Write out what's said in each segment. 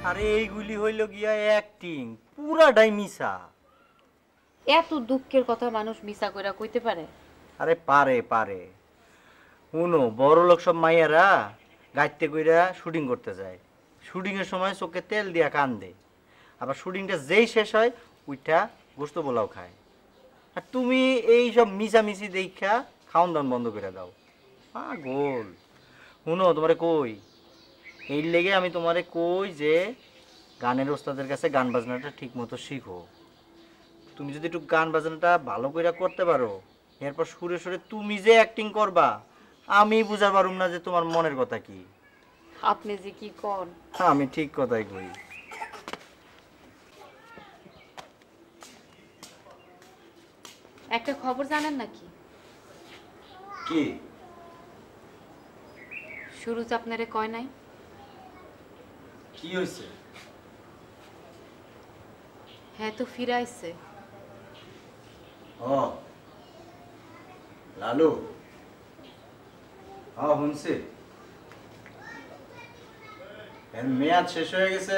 আরে এইগুলি হইল গিয়া অ্যাক্টিং, পুরাটাই মিছা। এত দুঃখের কথা মানুষ মিছা কইরা কইতে পারে? আরে পারে পারে, শুনো বড় লোক সব মাইয়ারা গাইতে কইরা শুটিং করতে যায়, শুটিং এর সময় চোখে তেল দিয়া কান্দে, আবার শুটিংটা যেই শেষ হয় উইটা গোস্ত পোলাও খায়। আর তুমি এই সব মিছামিছি দেখা খাওন দাওন বন্ধ করে দাও, পাগল। শুনো তোমারে কই, এই লেগে আমি তোমারে কই যে গানের ওস্তাদের কাছে গান বাজনাটা ঠিক মতো শিখো। তুমি যদি একটু গান বাজনাটা ভালো করে করতে পারো, এরপর সুরে সুরে তুমি যে অ্যাক্টিং করবা, আমি বুঝার পারুম না যে তোমার মনের কথা কি। আপনি যে কি কন! আমি ঠিক কথাই কই। একটা খবর জানেন নাকি? কি? সুরজ আপনারে কয় নাই? কি হয়েছে? হ্যাঁ তো ফিরে আইছে। ও লালু, হ্যাঁ শুনছি। এর মেয়াদ শেষ হয়ে গেছে,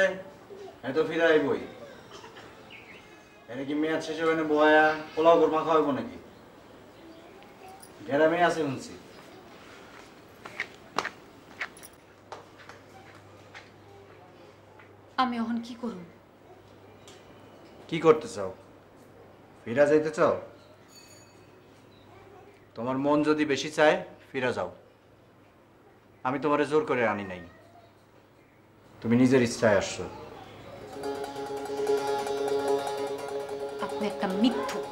এত ফিরে আইবই। এর কি মেয়াদ শেষ হয়ে বয়া পোলাও কোরমা খাওয়াবো নাকি? গ্রামে আছে শুনছি। আমি এখন কি করব? কি করতে চাও? ফিরা যাইতে চাও? তোমার মন যদি বেশি চায় ফিরা যাও, আমি তোমারে জোর করে আনি নাই, তুমি নিজের ইচ্ছায় আসছো। আপনি একটা মিথ্যুক।